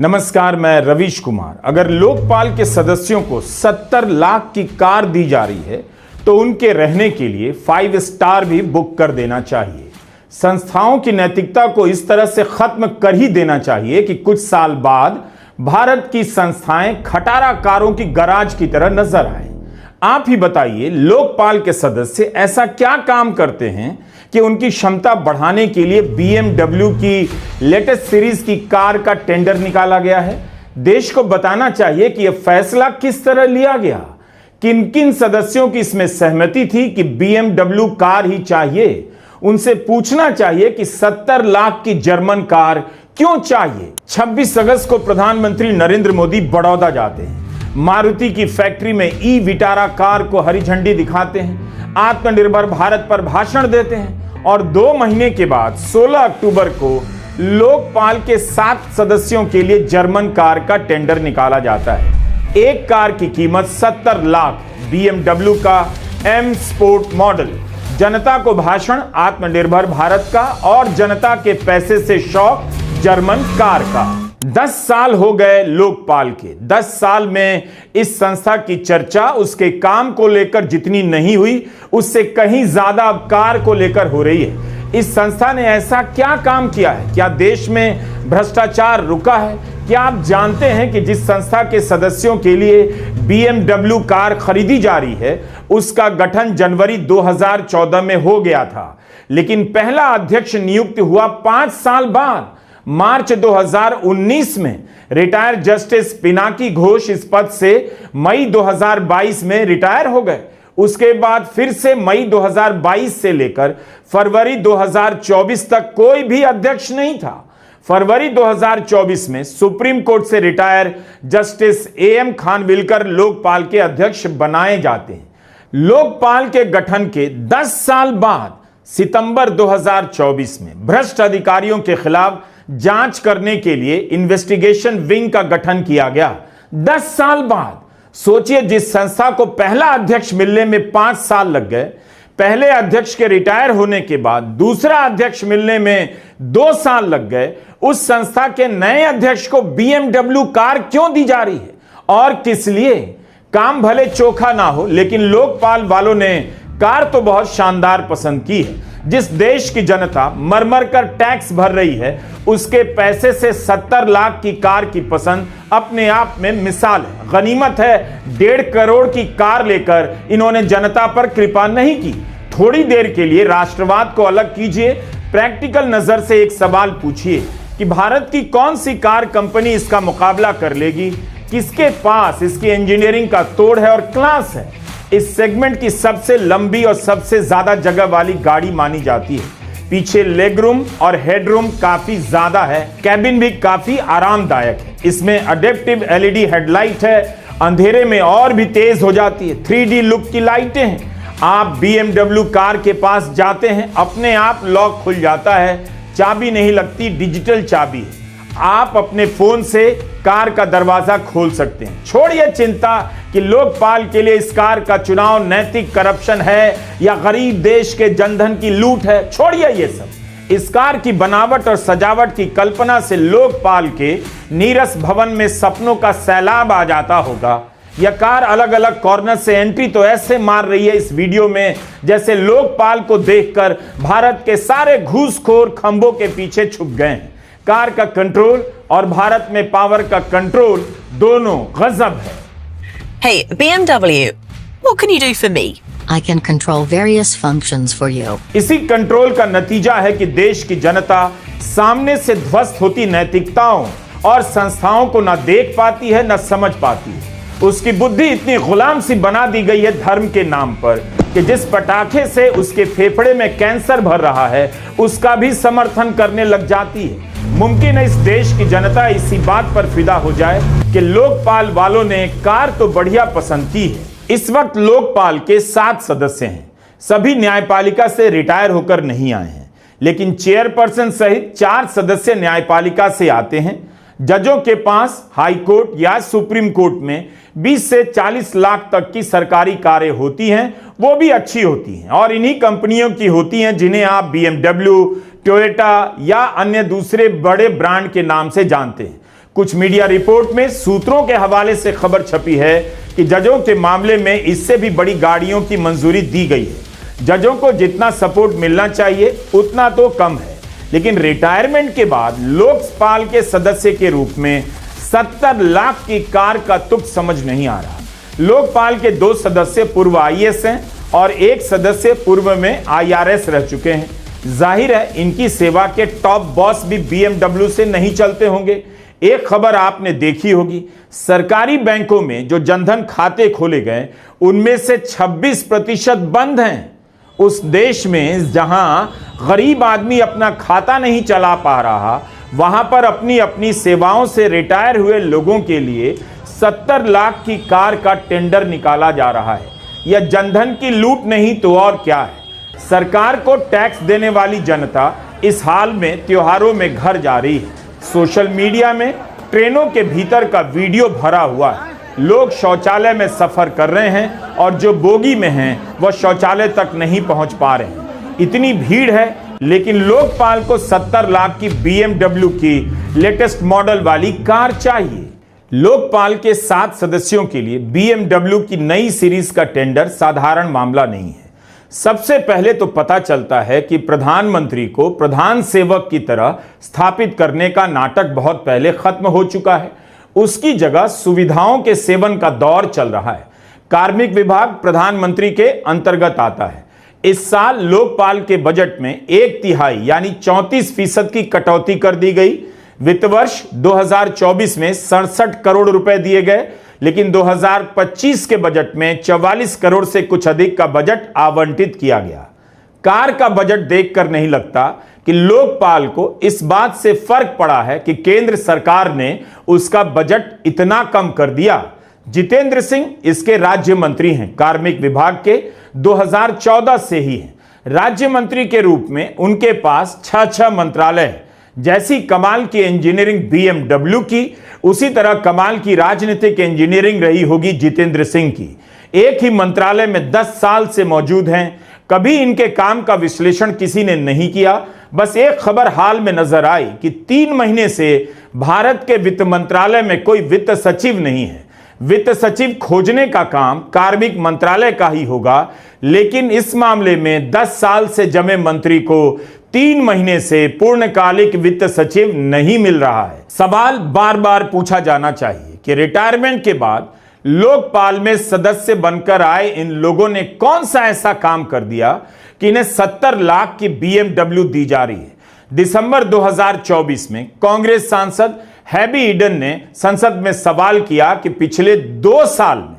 नमस्कार, मैं रवीश कुमार। अगर लोकपाल के सदस्यों को 70 लाख की कार दी जा रही है तो उनके रहने के लिए 5 स्टार भी बुक कर देना चाहिए। संस्थाओं की नैतिकता को इस तरह से खत्म कर ही देना चाहिए कि कुछ साल बाद भारत की संस्थाएं खटारा कारों की गराज की तरह नजर आए। आप ही बताइए, लोकपाल के सदस्य ऐसा क्या काम करते हैं कि उनकी क्षमता बढ़ाने के लिए BMW की लेटेस्ट सीरीज की कार का टेंडर निकाला गया है। देश को बताना चाहिए कि यह फैसला किस तरह लिया गया, किन किन सदस्यों की इसमें सहमति थी कि BMW कार ही चाहिए। उनसे पूछना चाहिए कि 70 लाख की जर्मन कार क्यों चाहिए। 26 अगस्त को प्रधानमंत्री नरेंद्र मोदी बड़ौदा जाते हैं, मारुति की फैक्ट्री में ई विटारा कार को हरी झंडी दिखाते हैं, आत्मनिर्भर भारत पर भाषण देते हैं और 2 महीने के बाद 16 अक्टूबर को लोकपाल के 7 सदस्यों के लिए जर्मन कार का टेंडर निकाला जाता है। एक कार की कीमत 70 लाख, BMW का M स्पोर्ट मॉडल। जनता को भाषण आत्मनिर्भर भारत का और जनता के पैसे से शौक जर्मन कार का। 10 साल हो गए लोकपाल के। 10 साल में इस संस्था की चर्चा उसके काम को लेकर जितनी नहीं हुई, उससे कहीं ज्यादा अब कार को लेकर हो रही है। इस संस्था ने ऐसा क्या काम किया है? क्या देश में भ्रष्टाचार रुका है? क्या आप जानते हैं कि जिस संस्था के सदस्यों के लिए BMW कार खरीदी जा रही है, उसका गठन जनवरी 2014 में हो गया था, लेकिन पहला अध्यक्ष नियुक्त हुआ 5 साल बाद। मार्च 2019 में रिटायर जस्टिस पिनाकी घोष इस पद से मई 2022 में रिटायर हो गए। उसके बाद फिर से मई 2022 से लेकर फरवरी 2024 तक कोई भी अध्यक्ष नहीं था। फरवरी 2024 में सुप्रीम कोर्ट से retire justice AM Khanwilkar Lokpal के अध्यक्ष बनाए जाते हैं। लोकपाल के गठन के 10 साल बाद सितंबर 2024 में भ्रष्ट अधिकारियों के खिलाफ जांच करने के लिए इन्वेस्टिगेशन विंग का गठन किया गया। 10 साल बाद सोचिए, जिस संस्था को पहला अध्यक्ष मिलने में 5 साल लग गए, पहले अध्यक्ष के रिटायर होने के बाद दूसरा अध्यक्ष मिलने में 2 साल लग गए, उस संस्था के नए अध्यक्ष को BMW कार क्यों दी जा रही है और किस लिए? काम भले चोखा ना हो, लेकिन लोकपाल वालों ने कार तो बहुत शानदार पसंद की है। जिस देश की जनता मर मर कर टैक्स भर रही है, उसके पैसे से 70 लाख की कार की पसंद अपने आप में मिसाल है, गनीमत है। 1.5 करोड़ की कार लेकर इन्होंने जनता पर कृपा नहीं की। थोड़ी देर के लिए राष्ट्रवाद को अलग कीजिए, प्रैक्टिकल नजर से एक सवाल पूछिए कि भारत की कौन सी कार कंपनी इसका मुकाबला कर लेगी, किसके पास इसकी इंजीनियरिंग का तोड़ है और क्लास है। इस सेगमेंट की सबसे लंबी और सबसे ज्यादा जगह वाली गाड़ी मानी जाती है। पीछे लेग रूम और हेड रूम काफी ज्यादा है, कैबिन भी काफी आरामदायक है। इसमें अडेप्टिव LED हेडलाइट है, अंधेरे में और भी तेज हो जाती है। 3D लुक की लाइटें हैं। आप BMW कार के पास जाते हैं, अपने आप लॉक खुल जाता है, चाबी नहीं लगती, डिजिटल चाबी है। आप अपने फोन से कार का दरवाजा खोल सकते हैं। छोड़िए चिंता कि लोकपाल के लिए इस कार का चुनाव नैतिक करप्शन है या गरीब देश के जनधन की लूट है। छोड़िए ये सब। इस कार की बनावट और सजावट की कल्पना से लोकपाल के नीरस भवन में सपनों का सैलाब आ जाता होगा। यह कार अलग अलग कॉर्नर से एंट्री तो ऐसे मार रही है इस वीडियो में, जैसे लोकपाल को देखकर भारत के सारे घूसखोर खंभों के पीछे छुप गए हैं। कार का कंट्रोल और भारत में पावर का कंट्रोल दोनों गजब है। Hey, BMW, what can you do for me? I can control various functions for you. इसी कंट्रोल का नतीजा है कि देश की जनता सामने से ध्वस्त होती नैतिकताओं और संस्थाओं को न देख पाती है न समझ पाती है। उसकी बुद्धि इतनी गुलाम सी बना दी गई है धर्म के नाम पर कि जिस पटाखे से उसके फेफड़े में कैंसर भर रहा है, उसका भी समर्थन करने लग जाती है। मुमकिन है इस देश की जनता इसी बात पर फिदा हो जाए कि लोकपाल वालों ने कार तो बढ़िया पसंद की है। इस वक्त लोकपाल के 7 सदस्य हैं। सभी न्यायपालिका से रिटायर होकर नहीं आए हैं, लेकिन चेयरपर्सन सहित 4 सदस्य न्यायपालिका से आते हैं। जजों के पास हाई कोर्ट या सुप्रीम कोर्ट में 20 से 40 लाख तक की सरकारी कारें होती हैं, वो भी अच्छी होती हैं और इन्हीं कंपनियों की होती हैं जिन्हें आप BMW, टोयोटा या अन्य दूसरे बड़े ब्रांड के नाम से जानते हैं। कुछ मीडिया रिपोर्ट में सूत्रों के हवाले से खबर छपी है कि जजों के मामले में इससे भी बड़ी गाड़ियों की मंजूरी दी गई है। जजों को जितना सपोर्ट मिलना चाहिए उतना तो कम है, लेकिन रिटायरमेंट के बाद लोकपाल के सदस्य के रूप में 70 लाख की कार का तुक समझ नहीं आ रहा। लोकपाल के 2 सदस्य पूर्व आईएएस हैं और 1 सदस्य पूर्व में आईआरएस रह चुके हैं। जाहिर है इनकी सेवा के टॉप बॉस भी बीएमडब्ल्यू से नहीं चलते होंगे। एक खबर आपने देखी होगी, सरकारी बैंकों में जो जनधन खाते खोले गए उनमें से 26% बंद हैं। उस देश में जहां गरीब आदमी अपना खाता नहीं चला पा रहा, वहां पर अपनी अपनी सेवाओं से रिटायर हुए लोगों के लिए 70 लाख की कार का टेंडर निकाला जा रहा है। यह जनधन की लूट नहीं तो और क्या है। सरकार को टैक्स देने वाली जनता इस हाल में त्योहारों में घर जा रही है। सोशल मीडिया में ट्रेनों के भीतर का वीडियो भरा हुआ है। लोग शौचालय में सफर कर रहे हैं और जो बोगी में हैं वह शौचालय तक नहीं पहुंच पा रहे हैं। इतनी भीड़ है, लेकिन लोकपाल को 70 लाख की बीएमडब्ल्यू की लेटेस्ट मॉडल वाली कार चाहिए। लोकपाल के 7 सदस्यों के लिए बीएमडब्ल्यू की नई सीरीज का टेंडर साधारण मामला नहीं है। सबसे पहले तो पता चलता है कि प्रधानमंत्री को प्रधान सेवक की तरह स्थापित करने का नाटक बहुत पहले खत्म हो चुका है। उसकी जगह सुविधाओं के सेवन का दौर चल रहा है। कार्मिक विभाग प्रधानमंत्री के अंतर्गत आता है। इस साल लोकपाल के बजट में 1/3 यानी 34% की कटौती कर दी गई। वित्त वर्ष 2024 में 67 करोड़ रुपए दिए गए, लेकिन 2025 के बजट में 44 करोड़ से कुछ अधिक का बजट आवंटित किया गया। कार का बजट देखकर नहीं लगता कि लोकपाल को इस बात से फर्क पड़ा है कि केंद्र सरकार ने उसका बजट इतना कम कर दिया। जितेंद्र सिंह इसके राज्य मंत्री हैं, कार्मिक विभाग के 2014 से ही हैं। राज्य मंत्री के रूप में उनके पास 6 मंत्रालय हैं। जैसी कमाल की इंजीनियरिंग बीएमडब्ल्यू की, उसी तरह कमाल की राजनीतिक इंजीनियरिंग रही होगी जितेंद्र सिंह की। एक ही मंत्रालय में 10 साल से मौजूद हैं। कभी इनके काम का विश्लेषण किसी ने नहीं किया। बस एक खबर हाल में नजर आई कि 3 महीने से भारत के वित्त मंत्रालय में कोई वित्त सचिव नहीं है। वित्त सचिव खोजने का काम कार्मिक मंत्रालय का ही होगा, लेकिन इस मामले में 10 साल से जमे मंत्री को 3 महीने से पूर्णकालिक वित्त सचिव नहीं मिल रहा है। सवाल बार बार पूछा जाना चाहिए कि रिटायरमेंट के बाद लोकपाल में सदस्य बनकर आए इन लोगों ने कौन सा ऐसा काम कर दिया कि इन्हें 70 लाख की बीएमडब्ल्यू दी जा रही है। दिसंबर 2024 में कांग्रेस सांसद हैबी ईडन ने संसद में सवाल किया कि पिछले 2 साल में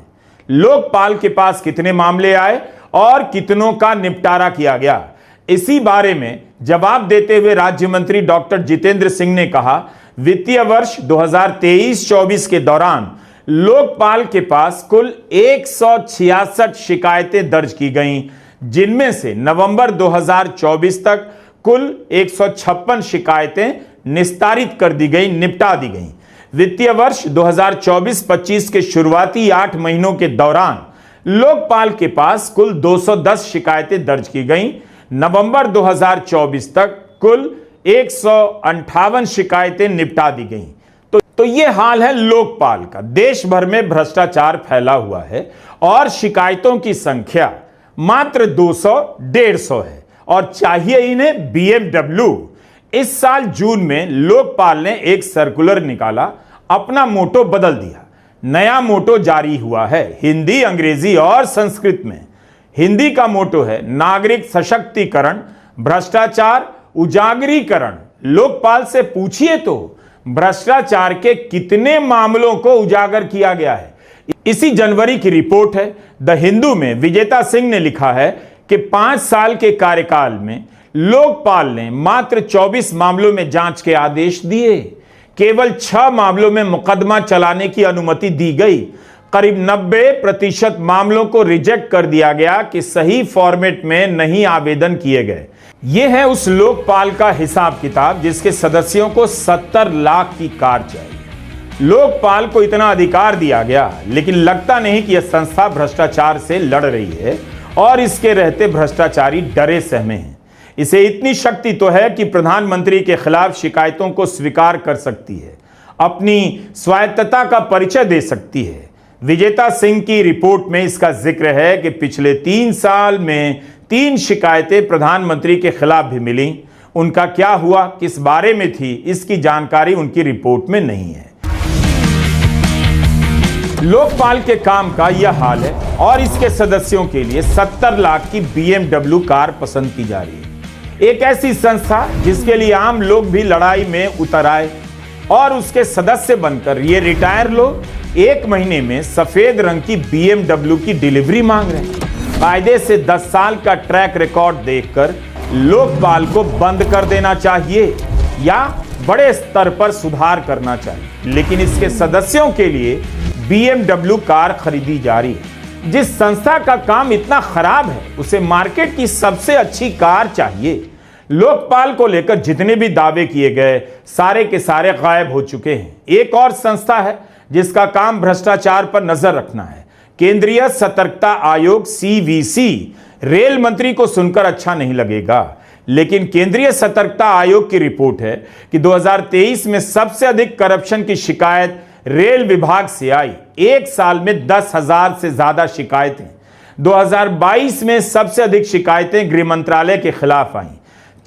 लोकपाल के पास कितने मामले आए और कितनों का निपटारा किया गया। इसी बारे में जवाब देते हुए राज्य मंत्री डॉक्टर जितेंद्र सिंह ने कहा, वित्तीय वर्ष 2023-24 के दौरान लोकपाल के पास कुल 166 शिकायतें दर्ज की गईं, जिनमें से नवंबर 2024 तक कुल 156 शिकायतें निस्तारित कर दी गई, निपटा दी गई। वित्तीय वर्ष 2024-25 के शुरुआती 8 महीनों के दौरान लोकपाल के पास कुल 210 शिकायतें दर्ज की गईं। नवंबर 2024 तक कुल 158 शिकायतें निपटा दी गईं। तो ये हाल है लोकपाल का। देश भर में भ्रष्टाचार फैला हुआ है और शिकायतों की संख्या मात्र 200-150 है और चाहिए इन्हें बीएमडब्ल्यू। इस साल जून में लोकपाल ने एक सर्कुलर निकाला, अपना मोटो बदल दिया। नया मोटो जारी हुआ है हिंदी, अंग्रेजी और संस्कृत में। हिंदी का मोटो है नागरिक सशक्तिकरण, भ्रष्टाचार उजागरीकरण। लोकपाल से पूछिए तो भ्रष्टाचार के कितने मामलों को उजागर किया गया है। इसी जनवरी की रिपोर्ट है द हिंदू में विजेता सिंह ने लिखा है कि 5 साल के कार्यकाल में लोकपाल ने मात्र 24 मामलों में जांच के आदेश दिए। केवल 6 मामलों में मुकदमा चलाने की अनुमति दी गई। करीब 90% मामलों को रिजेक्ट कर दिया गया कि सही फॉर्मेट में नहीं आवेदन किए गए। यह है उस लोकपाल का हिसाब किताब जिसके सदस्यों को 70 लाख की कार चाहिए। लोकपाल को इतना अधिकार दिया गया, लेकिन लगता नहीं कि यह संस्था भ्रष्टाचार से लड़ रही है और इसके रहते भ्रष्टाचारी डरे सहमे हैं। इसे इतनी शक्ति तो है कि प्रधानमंत्री के खिलाफ शिकायतों को स्वीकार कर सकती है। अपनी स्वायत्तता का परिचय दे सकती है। विजेता सिंह की रिपोर्ट में इसका जिक्र है कि पिछले 3 साल में 3 शिकायतें प्रधानमंत्री के खिलाफ भी मिली। उनका क्या हुआ, किस बारे में थी, इसकी जानकारी उनकी रिपोर्ट में नहीं है। लोकपाल के काम का यह हाल है और इसके सदस्यों के लिए 70 लाख की BMW कार पसंद की जा रही है। एक ऐसी संस्था जिसके लिए आम लोग भी लड़ाई में उतर आए और उसके सदस्य बनकर ये रिटायर लोग 1 महीने में सफेद रंग की BMW की डिलीवरी मांग रहे हैं। कायदे से 10 साल का ट्रैक रिकॉर्ड देखकर लोकपाल को बंद कर देना चाहिए या बड़े स्तर पर सुधार करना चाहिए, लेकिन इसके सदस्यों के लिए BMW कार खरीदी जा रही है। जिस संस्था का काम इतना खराब है उसे मार्केट की सबसे अच्छी कार चाहिए। लोकपाल को लेकर जितने भी दावे किए गए सारे के सारे गायब हो चुके हैं। एक और संस्था है जिसका काम भ्रष्टाचार पर नजर रखना है, केंद्रीय सतर्कता आयोग CVC। रेल मंत्री को सुनकर अच्छा नहीं लगेगा, लेकिन केंद्रीय सतर्कता आयोग की रिपोर्ट है कि 2023 में सबसे अधिक करप्शन की शिकायत रेल विभाग से आई। 1 साल में 10,000 से ज्यादा शिकायतें। 2022 में सबसे अधिक शिकायतें गृह मंत्रालय के खिलाफ आई,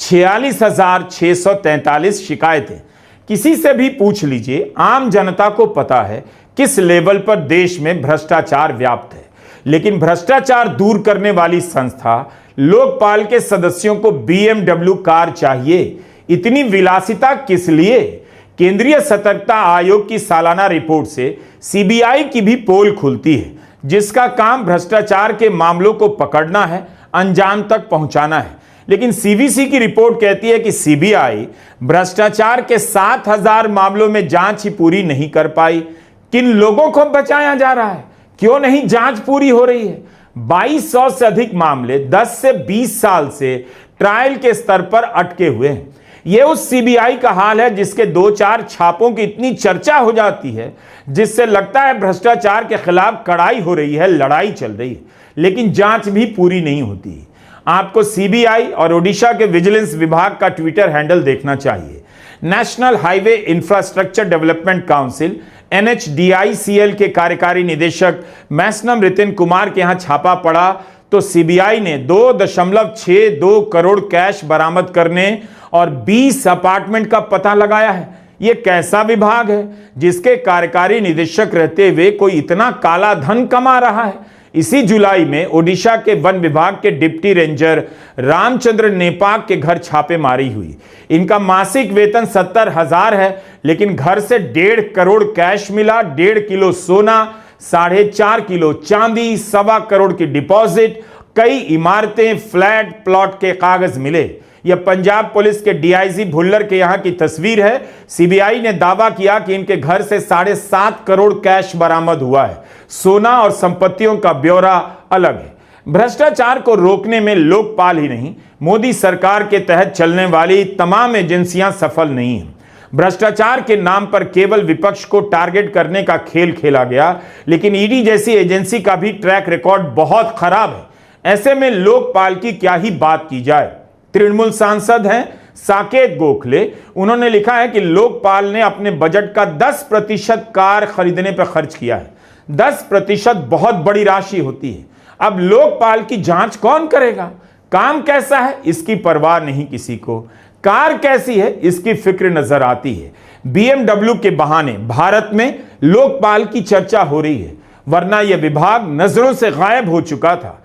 46,643 शिकायतें। किसी से भी पूछ लीजिए, आम जनता को पता है किस लेवल पर देश में भ्रष्टाचार व्याप्त है। लेकिन भ्रष्टाचार दूर करने वाली संस्था लोकपाल के सदस्यों को BMW कार चाहिए। इतनी विलासिता किस लिए? केंद्रीय सतर्कता आयोग की सालाना रिपोर्ट से CBI की भी पोल खुलती है, जिसका काम भ्रष्टाचार के मामलों को पकड़ना है, अंजाम तक पहुंचाना है। लेकिन CVC की रिपोर्ट कहती है कि CBI भ्रष्टाचार के 7,000 मामलों में जांच ही पूरी नहीं कर पाई। किन लोगों को बचाया जा रहा है? क्यों नहीं जांच पूरी हो रही है? 2200 से अधिक मामले 10 से 20 साल से ट्रायल के स्तर पर अटके हुए हैं। यह उस CBI का हाल है जिसके 2-4 छापों की इतनी चर्चा हो जाती है जिससे लगता है भ्रष्टाचार के खिलाफ कड़ाई हो रही है, लड़ाई चल रही है, लेकिन जांच भी पूरी नहीं होती। आपको CBI और ओडिशा के विजिलेंस विभाग का ट्विटर हैंडल देखना चाहिए। National highway infrastructure development council NHDICL के कार्यकारी निदेशक मैसनम रितिन कुमार के यहां छापा पड़ा तो CBI ने 2.62 करोड़ कैश बरामद करने और 20 अपार्टमेंट का पता लगाया है। यह कैसा विभाग है जिसके कार्यकारी निदेशक रहते हुए कोई इतना काला धन कमा रहा है? इसी जुलाई में ओडिशा के वन विभाग के डिप्टी रेंजर रामचंद्र नेपाक के घर छापेमारी हुई। इनका मासिक वेतन 70,000 है, लेकिन घर से 1.5 करोड़ कैश मिला, 1.5 किलो सोना, 4.5 किलो चांदी, 1.25 करोड़ की डिपॉजिट, कई इमारतें, फ्लैट, प्लॉट के कागज मिले। यह पंजाब पुलिस के DIG भुल्लर के यहां की तस्वीर है। CBI ने दावा किया कि इनके घर से 7.5 करोड़ कैश बरामद हुआ है। सोना और संपत्तियों का ब्यौरा अलग है। भ्रष्टाचार को रोकने में लोकपाल ही नहीं, मोदी सरकार के तहत चलने वाली तमाम एजेंसियां सफल नहीं हैं। भ्रष्टाचार के नाम पर केवल विपक्ष को टारगेट करने का खेल खेला गया, लेकिन ED जैसी एजेंसी का भी ट्रैक रिकॉर्ड बहुत खराब है। ऐसे में लोकपाल की क्या ही बात की जाए। तृणमूल सांसद हैं साकेत गोखले, उन्होंने लिखा है कि लोकपाल ने अपने बजट का 10% कार खरीदने पर खर्च किया है। 10% बहुत बड़ी राशि होती है। अब लोकपाल की जांच कौन करेगा? काम कैसा है इसकी परवाह नहीं किसी को, कार कैसी है इसकी फिक्र नजर आती है। BMW के बहाने भारत में लोकपाल की चर्चा हो रही है, वरना यह विभाग नजरों से गायब हो चुका था।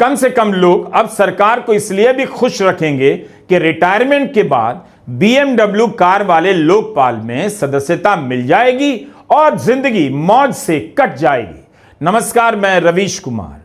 कम से कम लोग अब सरकार को इसलिए भी खुश रखेंगे कि रिटायरमेंट के बाद BMW कार वाले लोकपाल में सदस्यता मिल जाएगी और जिंदगी मौज से कट जाएगी। नमस्कार, मैं रवीश कुमार।